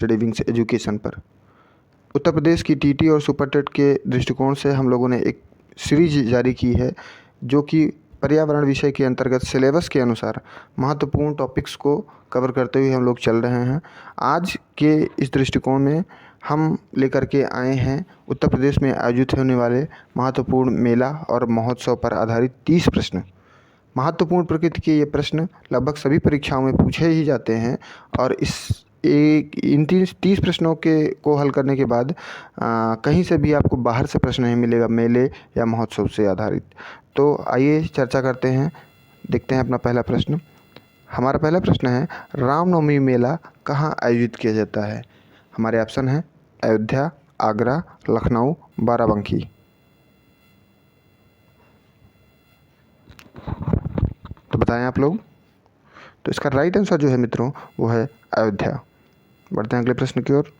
Study wings education पर। उत्तर प्रदेश की TT और सुपर टेट के दृष्टिकोण से हम लोगों ने एक सीरीज जारी की है जो कि पर्यावरण विषय के अंतर्गत सिलेबस के अनुसार महत्वपूर्ण टॉपिक्स को कवर करते हुए हम लोग चल रहे हैं। आज के इस दृष्टिकोण में हम लेकर के आए हैं उत्तर प्रदेश में आयोजित होने वाले महत्वपूर्ण मेला और महोत्सव पर आधारित 30 प्रश्न। महत्वपूर्ण प्रकृति के ये प्रश्न लगभग सभी परीक्षाओं में पूछे ही जाते हैं और इन 30 प्रश्नों के को हल करने के बाद कहीं से भी आपको बाहर से प्रश्न नहीं मिलेगा मेले या महोत्सव से आधारित। तो आइए चर्चा करते हैं। देखते हैं अपना पहला प्रश्न। हमारा पहला प्रश्न है, रामनवमी मेला कहाँ आयोजित किया जाता है? हमारे ऑप्शन हैं अयोध्या, आगरा, लखनऊ, बाराबंकी। तो बताएं आप लोग। तो इसका राइट आंसर जो है मित्रों वो है अयोध्या। बढ़ते हैं अगले प्रश्न की ओर।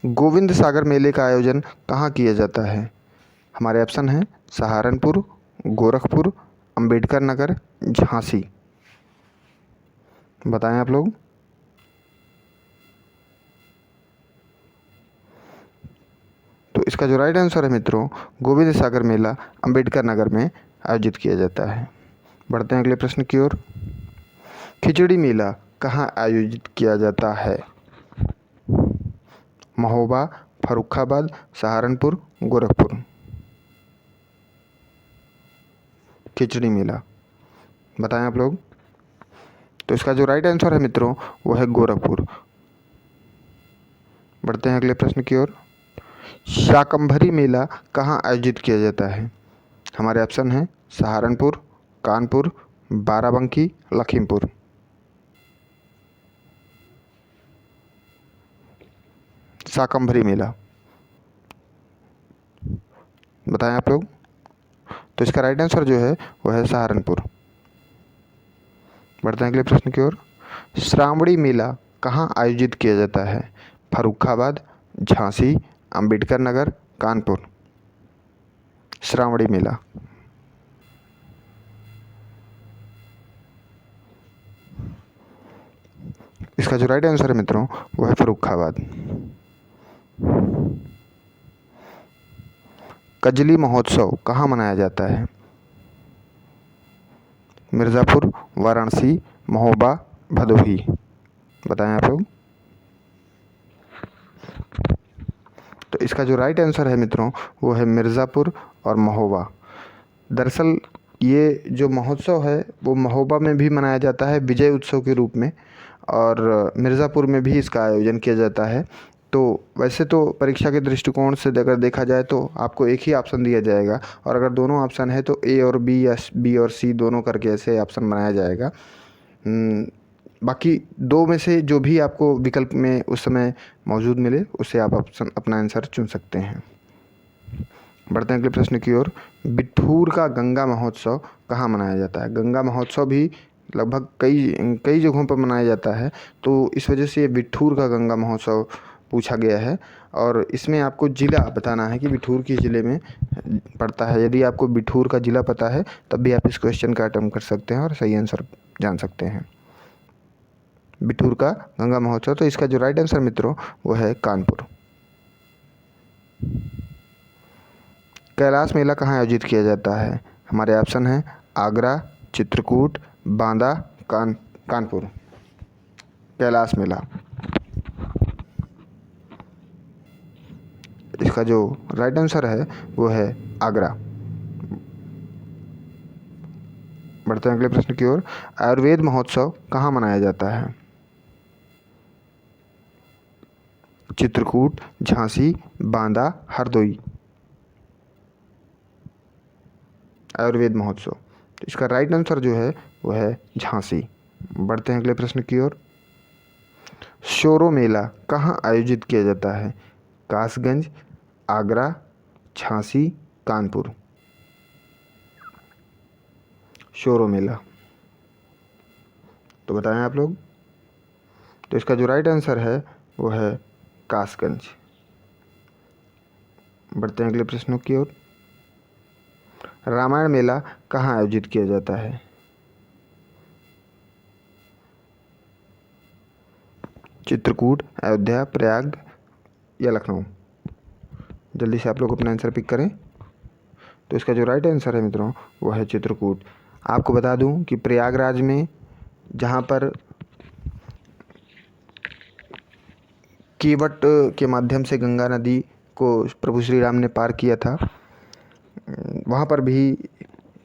गोविंद सागर मेले का आयोजन कहाँ किया जाता है? हमारे ऑप्शन हैं सहारनपुर, गोरखपुर, अंबेडकर नगर, झांसी। बताएं आप लोग। तो इसका जो राइट आंसर है मित्रों, गोविंद सागर मेला अंबेडकर नगर में आयोजित किया जाता है। बढ़ते हैं अगले प्रश्न की ओर। खिचड़ी मेला कहाँ आयोजित किया जाता है? महोबा, फर्रुखाबाद, सहारनपुर, गोरखपुर। खिचड़ी मेला बताएं आप लोग। तो इसका जो राइट आंसर है मित्रों वो है गोरखपुर। बढ़ते हैं अगले प्रश्न की ओर। शाकंभरी मेला कहाँ आयोजित किया जाता है? हमारे ऑप्शन हैं सहारनपुर, कानपुर, बाराबंकी, लखीमपुर। शाकंभरी मेला बताएं आप लोग। तो इसका राइट आंसर जो है वह है सहारनपुर। बढ़ते हैं अगले प्रश्न की ओर। श्रावणी मेला कहाँ आयोजित किया जाता है? फर्रुखाबाद, झांसी, अंबेडकर नगर, कानपुर। श्रावणी मेला इसका जो राइट आंसर है मित्रों वो है फर्रुखाबाद। कजली महोत्सव कहाँ मनाया जाता है? मिर्ज़ापुर, वाराणसी, महोबा, भदोही। बताएं आप लोग। तो इसका जो राइट आंसर है मित्रों वो है मिर्ज़ापुर और महोबा। दरअसल ये जो महोत्सव है वो महोबा में भी मनाया जाता है विजय उत्सव के रूप में, और मिर्ज़ापुर में भी इसका आयोजन किया जाता है। तो वैसे तो परीक्षा के दृष्टिकोण से अगर देखा जाए तो आपको एक ही ऑप्शन दिया जाएगा, और अगर दोनों ऑप्शन है तो ए और बी या बी और सी दोनों करके ऐसे ऑप्शन बनाया जाएगा। बाकी दो में से जो भी आपको विकल्प में उस समय मौजूद मिले उससे आप ऑप्शन अपना आंसर चुन सकते हैं। बढ़ते हैं अगले प्रश्न की ओर। बिठूर का गंगा महोत्सव कहाँ मनाया जाता है? गंगा महोत्सव भी लगभग कई कई जगहों पर मनाया जाता है, तो इस वजह से ये बिठूर का गंगा महोत्सव पूछा गया है। और इसमें आपको ज़िला बताना है कि बिठूर किस ज़िले में पड़ता है। यदि आपको बिठूर का ज़िला पता है तब भी आप इस क्वेश्चन का अटेम्प्ट कर सकते हैं और सही आंसर जान सकते हैं। बिठूर का गंगा महोत्सव, तो इसका जो राइट आंसर मित्रों वो है कानपुर। कैलाश मेला कहाँ आयोजित किया जाता है? हमारे ऑप्शन हैं आगरा, चित्रकूट, बांदा, कानपुर। कैलाश मेला इसका जो राइट आंसर है वो है आगरा। बढ़ते हैं अगले प्रश्न की ओर। आयुर्वेद महोत्सव कहाँ मनाया जाता है? चित्रकूट, झांसी, बांदा, हरदोई। आयुर्वेद महोत्सव, तो इसका राइट आंसर जो है वो है झांसी। बढ़ते हैं अगले प्रश्न की ओर। शोरो मेला कहाँ आयोजित किया जाता है? कासगंज, आगरा, झांसी, कानपुर। शोरो मेला तो बताएं आप लोग। तो इसका जो राइट आंसर है वो है कासगंज। बढ़ते हैं अगले प्रश्नों की ओर। रामायण मेला कहाँ आयोजित किया जाता है? चित्रकूट, अयोध्या, प्रयाग या लखनऊ। जल्दी से आप लोग अपना आंसर पिक करें। तो इसका जो राइट आंसर है मित्रों वो है चित्रकूट। आपको बता दूं कि प्रयागराज में जहाँ पर केवट के माध्यम से गंगा नदी को प्रभु श्री राम ने पार किया था, वहाँ पर भी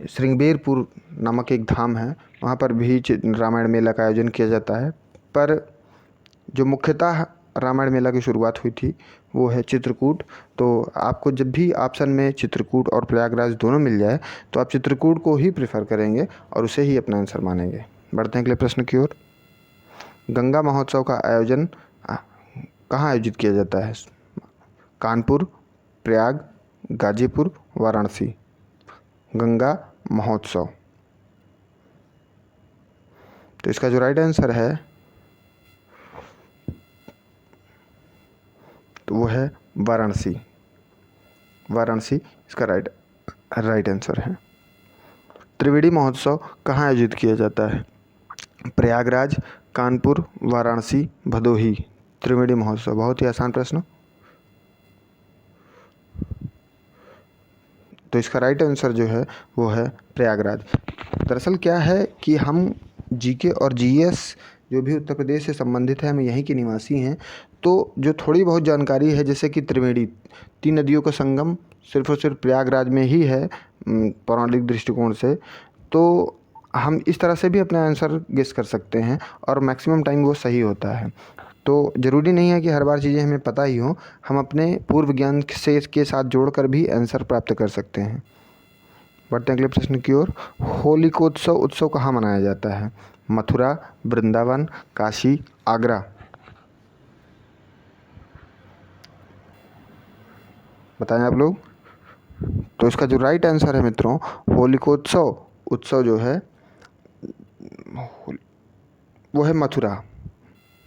श्रृंगबेरपुर नामक एक धाम है, वहाँ पर भी रामायण मेला का आयोजन किया जाता है। पर जो मुख्यतः रामायण मेला की शुरुआत हुई थी वो है चित्रकूट। तो आपको जब भी ऑप्शन में चित्रकूट और प्रयागराज दोनों मिल जाए तो आप चित्रकूट को ही प्रेफर करेंगे और उसे ही अपना आंसर मानेंगे। बढ़ते हैं अगले प्रश्न की ओर। गंगा महोत्सव का आयोजन कहाँ आयोजित किया जाता है? कानपुर, प्रयाग, गाजीपुर, वाराणसी। गंगा महोत्सव। तो इसका जो राइट आंसर है तो वो है वाराणसी। वाराणसी इसका राइट आंसर है। त्रिवेणी महोत्सव कहाँ आयोजित किया जाता है? प्रयागराज, कानपुर, वाराणसी, भदोही। त्रिवेणी महोत्सव, बहुत ही आसान प्रश्न। तो इसका राइट आंसर जो है वो है प्रयागराज। दरअसल क्या है कि हम जीके और जीएस जो भी उत्तर प्रदेश से संबंधित है, हम यहीं के निवासी हैं, तो जो थोड़ी बहुत जानकारी है, जैसे कि त्रिवेणी, तीन नदियों का संगम सिर्फ और सिर्फ प्रयागराज में ही है पौराणिक दृष्टिकोण से, तो हम इस तरह से भी अपना आंसर गेस कर सकते हैं और मैक्सिमम टाइम वो सही होता है। तो ज़रूरी नहीं है कि हर बार चीज़ें हमें पता ही हों, हम अपने पूर्व ज्ञान से के साथ जोड़कर भी आंसर प्राप्त कर सकते हैं। बढ़ते हैं अगले प्रश्न की ओर। होलिकोत्सव उत्सव कहाँ मनाया जाता है? मथुरा, वृंदावन, काशी, आगरा। बताएं आप लोग। तो इसका जो राइट आंसर है मित्रों, होलिकोत्सव उत्सव जो है वो है मथुरा।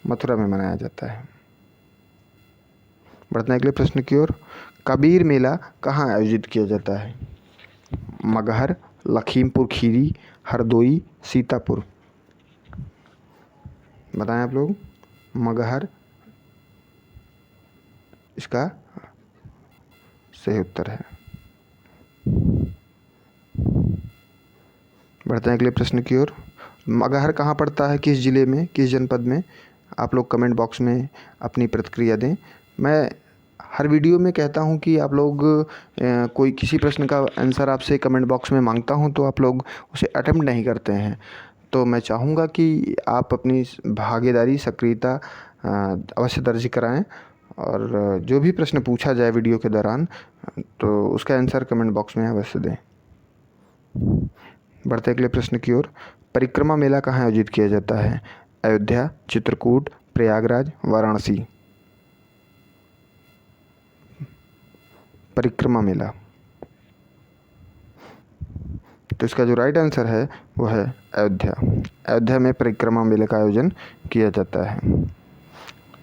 मथुरा में मनाया जाता है। बढ़ते हैं अगले प्रश्न की ओर। कबीर मेला कहाँ आयोजित किया जाता है? मगहर, लखीमपुर खीरी, हरदोई, सीतापुर। बताएं आप लोग। मगहर इसका सही उत्तर है। बढ़ते हैं अगले प्रश्न की ओर। मगहर कहाँ पड़ता है, किस ज़िले में, किस जनपद में? आप लोग कमेंट बॉक्स में अपनी प्रतिक्रिया दें। मैं हर वीडियो में कहता हूं कि आप लोग कोई किसी प्रश्न का आंसर आपसे कमेंट बॉक्स में मांगता हूं तो आप लोग उसे अटेम्प्ट नहीं करते हैं। तो मैं चाहूँगा कि आप अपनी भागीदारी, सक्रियता अवश्य दर्ज कराएं और जो भी प्रश्न पूछा जाए वीडियो के दौरान तो उसका आंसर कमेंट बॉक्स में अवश्य दें। बढ़ते अगले प्रश्न की ओर। परिक्रमा मेला कहाँ आयोजित किया जाता है? अयोध्या, चित्रकूट, प्रयागराज, वाराणसी। परिक्रमा मेला। तो इसका जो राइट आंसर है वो है अयोध्या। अयोध्या में परिक्रमा मेले का आयोजन किया जाता है।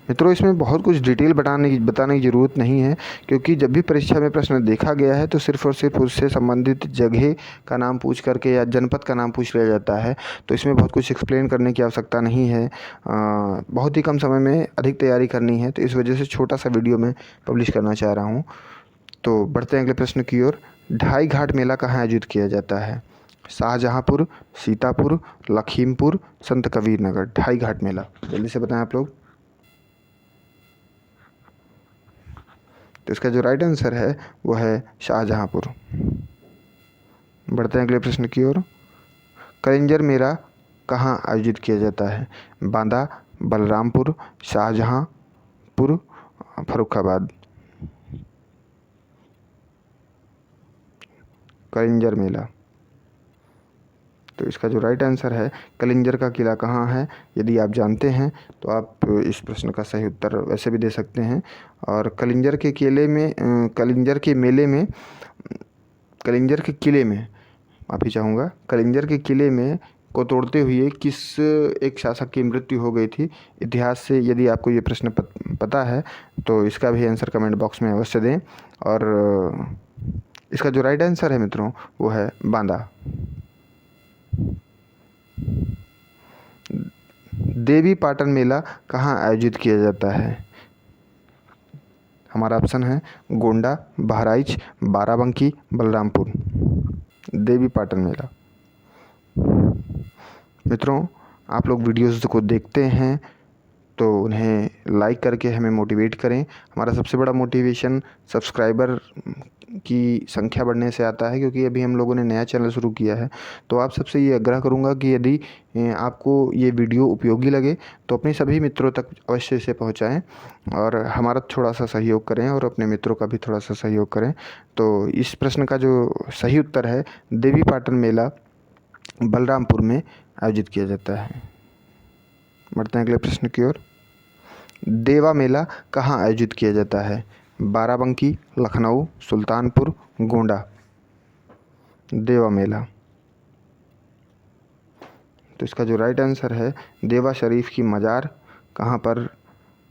मित्रों, इसमें बहुत कुछ डिटेल बताने की ज़रूरत नहीं है, क्योंकि जब भी परीक्षा में प्रश्न देखा गया है तो सिर्फ और सिर्फ उससे संबंधित जगह का नाम पूछ करके या जनपद का नाम पूछ लिया जाता है। तो इसमें बहुत कुछ एक्सप्लेन करने की आवश्यकता नहीं है। बहुत ही कम समय में अधिक तैयारी करनी है, तो इस वजह से छोटा सा वीडियो में पब्लिश करना चाह रहा हूँ। तो बढ़ते हैं अगले प्रश्न की ओर। ढाई घाट मेला कहाँ आयोजित किया जाता है? शाहजहाँपुर, सीतापुर, लखीमपुर, संत कबीर नगर। ढाई घाट मेला, जल्दी से बताएं आप लोग। तो इसका जो राइट आंसर है वो है शाहजहाँपुर। बढ़ते हैं अगले प्रश्न की ओर। कलिंजर मेला कहाँ आयोजित किया जाता है? बांदा, बलरामपुर, शाहजहाँपुर, फर्रुखाबाद। कलिंजर मेला। तो इसका जो राइट आंसर है, कलिंजर का किला कहाँ है? यदि आप जानते हैं तो आप इस प्रश्न का सही उत्तर वैसे भी दे सकते हैं। और कलिंजर के किले में, कलिंजर के मेले में, कलिंजर के किले में, माफ़ी चाहूँगा, कलिंजर के किले में को तोड़ते हुए किस एक शासक की मृत्यु हो गई थी? इतिहास से यदि आपको ये प्रश्न पता है तो इसका भी आंसर कमेंट बॉक्स में अवश्य दें। और इसका जो राइट आंसर है मित्रों वो है बांदा। देवी पाटन मेला कहाँ आयोजित किया जाता है? हमारा ऑप्शन है गोंडा, बहराइच, बाराबंकी, बलरामपुर। देवी पाटन मेला। मित्रों, आप लोग वीडियोज़ को देखते हैं तो उन्हें लाइक करके हमें मोटिवेट करें। हमारा सबसे बड़ा मोटिवेशन सब्सक्राइबर की संख्या बढ़ने से आता है, क्योंकि अभी हम लोगों ने नया चैनल शुरू किया है। तो आप सबसे ये आग्रह करूँगा कि यदि आपको ये वीडियो उपयोगी लगे तो अपने सभी मित्रों तक अवश्य इसे पहुँचाएँ और हमारा थोड़ा सा सहयोग करें और अपने मित्रों का भी थोड़ा सा सहयोग करें। तो इस प्रश्न का जो सही उत्तर है, देवी पाटन मेला बलरामपुर में आयोजित किया जाता है। बढ़ते हैं अगले प्रश्न की ओर। देवा मेला कहाँ आयोजित किया जाता है? बाराबंकी, लखनऊ, सुल्तानपुर, गोंडा। देवा मेला। तो इसका जो राइट आंसर है, देवा शरीफ की मज़ार कहाँ पर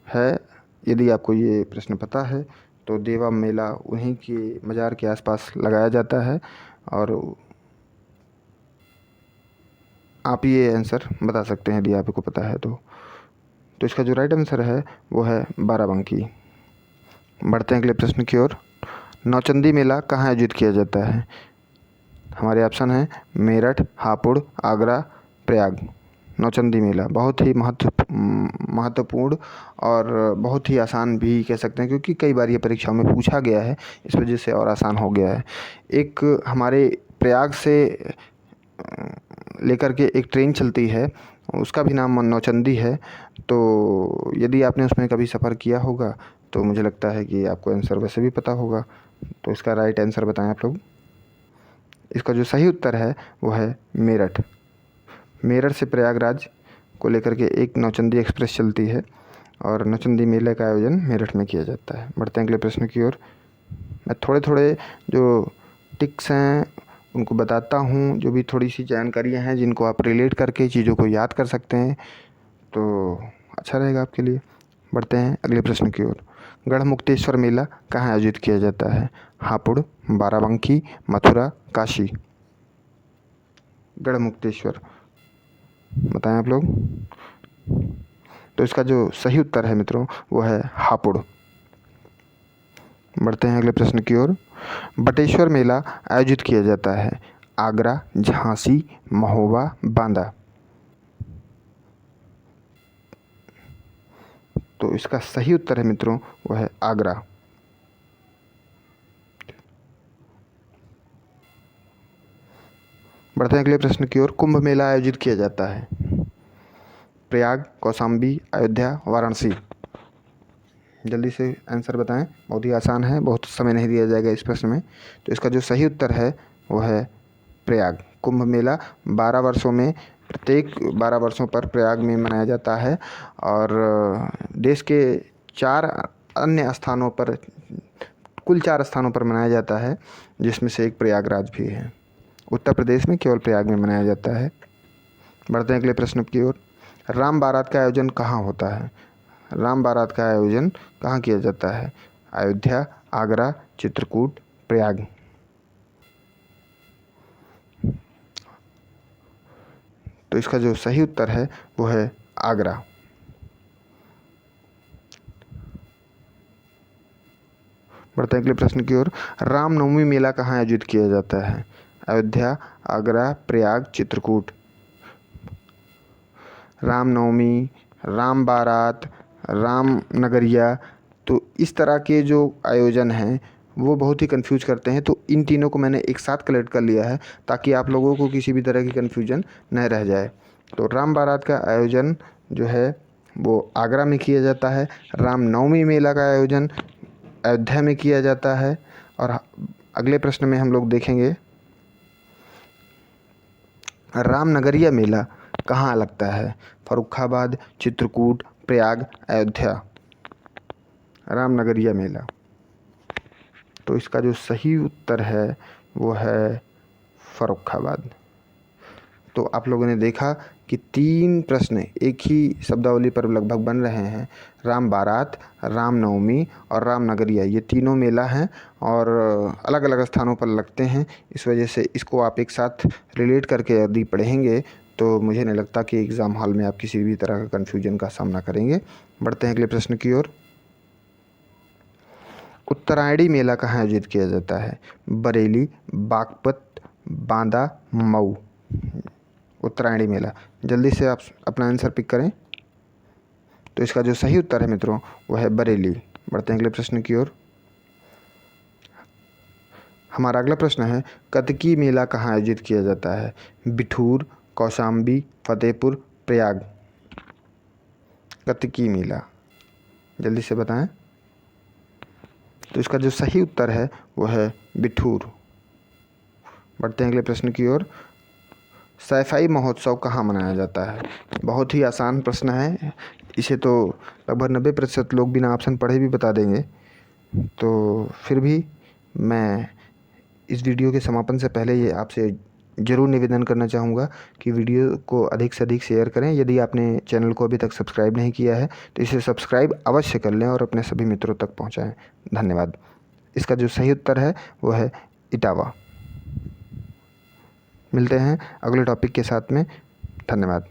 है? यदि आपको ये प्रश्न पता है तो देवा मेला उन्हीं के मज़ार के आसपास लगाया जाता है और आप ये आंसर बता सकते हैं यदि आपको पता है तो। इसका जो राइट आंसर है वो है बाराबंकी। बढ़ते हैं अगले प्रश्न की ओर। नौचंदी मेला कहाँ आयोजित किया जाता है? हमारे ऑप्शन हैं मेरठ, हापुड़, आगरा, प्रयाग। नौचंदी मेला बहुत ही महत्वपूर्ण और बहुत ही आसान भी कह सकते हैं, क्योंकि कई बार ये परीक्षाओं में पूछा गया है, इस वजह से और आसान हो गया है। एक हमारे प्रयाग से लेकर के एक ट्रेन चलती है, उसका भी नाम नौचंदी है। तो यदि आपने उसमें कभी सफ़र किया होगा तो मुझे लगता है कि आपको आंसर वैसे भी पता होगा। तो इसका राइट आंसर बताएं आप लोग। इसका जो सही उत्तर है वो है मेरठ। मेरठ से प्रयागराज को लेकर के एक नौचंदी एक्सप्रेस चलती है और नौचंदी मेले का आयोजन मेरठ में किया जाता है। बढ़ते हैं अगले प्रश्न की ओर। मैं थोड़े थोड़े जो टिक्स हैं उनको बताता हूँ, जो भी थोड़ी सी जानकारियाँ हैं जिनको आप रिलेट करके चीज़ों को याद कर सकते हैं तो अच्छा रहेगा आपके लिए। बढ़ते हैं अगले प्रश्न की ओर। गढ़मुक्तेश्वर मेला कहाँ आयोजित किया जाता है? हापुड़, बाराबंकी, मथुरा, काशी। गढ़मुक्तेश्वर बताएं आप लोग। तो इसका जो सही उत्तर है मित्रों वो है हापुड़। बढ़ते हैं अगले प्रश्न की ओर। बटेश्वर मेला आयोजित किया जाता है आगरा, झांसी, महोबा, बांदा। तो इसका सही उत्तर है मित्रों वो है आगरा। बढ़ते हैं अगले प्रश्न की ओर। कुंभ मेला आयोजित किया जाता है प्रयाग, कौशाम्बी, अयोध्या, वाराणसी। जल्दी से आंसर बताएं, बहुत ही आसान है, बहुत समय नहीं दिया जाएगा इस प्रश्न में। तो इसका जो सही उत्तर है वो है प्रयाग। कुंभ मेला 12 वर्षों में, प्रत्येक 12 वर्षों पर प्रयाग में मनाया जाता है और देश के 4 अन्य स्थानों पर, कुल 4 स्थानों पर मनाया जाता है, जिसमें से एक प्रयागराज भी है। उत्तर प्रदेश में केवल प्रयाग में मनाया जाता है। बढ़ते हैं अगले प्रश्न की ओर। राम बारात का आयोजन कहाँ होता है? राम बारात का आयोजन कहाँ किया जाता है? अयोध्या, आगरा, चित्रकूट, प्रयाग। तो इसका जो सही उत्तर है वो है आगरा। बढ़ते हैं अगले प्रश्न की ओर। रामनवमी मेला कहाँ आयोजित किया जाता है? अयोध्या, आगरा, प्रयाग, चित्रकूट। रामनवमी, राम बारात, राम नगरिया, तो इस तरह के जो आयोजन हैं वो बहुत ही कंफ्यूज करते हैं। तो इन तीनों को मैंने एक साथ कलेक्ट कर लिया है ताकि आप लोगों को किसी भी तरह की कन्फ्यूजन न रह जाए। तो राम बारात का आयोजन जो है वो आगरा में किया जाता है। रामनवमी मेला का आयोजन अयोध्या में किया जाता है। और अगले प्रश्न में हम लोग देखेंगे रामनगरिया मेला कहाँ लगता है? फर्रुखाबाद, चित्रकूट, प्रयाग, अयोध्या। रामनगरिया मेला। तो इसका जो सही उत्तर है वो है फर्रुखाबाद। तो आप लोगों ने देखा कि 3 प्रश्न एक ही शब्दावली पर लगभग बन रहे हैं। राम बारात, रामनवमी और रामनगरिया, ये तीनों मेला हैं और अलग अलग स्थानों पर लगते हैं। इस वजह से इसको आप एक साथ रिलेट करके यदि पढ़ेंगे तो मुझे नहीं लगता कि एग्ज़ाम हॉल में आप किसी भी तरह का कन्फ्यूजन का सामना करेंगे। बढ़ते हैं अगले प्रश्न की ओर। उत्तरायणी मेला कहाँ आयोजित किया जाता है? बरेली, बागपत, बांदा, मऊ। उत्तरायणी मेला, जल्दी से आप अपना आंसर पिक करें। तो इसका जो सही उत्तर है मित्रों वह है बरेली। बढ़ते हैं अगले प्रश्न की ओर। हमारा अगला प्रश्न है, कतकी मेला कहाँ आयोजित किया जाता है? बिठूर, कौशाम्बी, फतेहपुर, प्रयाग। कतकी मेला, जल्दी से बताएं। तो इसका जो सही उत्तर है वह है बिठूर। बढ़ते हैं अगले प्रश्न की ओर। सैफई महोत्सव कहाँ मनाया जाता है? बहुत ही आसान प्रश्न है, इसे तो लगभग 90% लोग बिना ऑप्शन पढ़े भी बता देंगे। तो फिर भी मैं इस वीडियो के समापन से पहले ये आपसे ज़रूर निवेदन करना चाहूँगा कि वीडियो को अधिक से अधिक शेयर करें। यदि आपने चैनल को अभी तक सब्सक्राइब नहीं किया है तो इसे सब्सक्राइब अवश्य कर लें और अपने सभी मित्रों तक पहुँचाएँ। धन्यवाद। इसका जो सही उत्तर है वो है इटावा। मिलते हैं अगले टॉपिक के साथ में। धन्यवाद।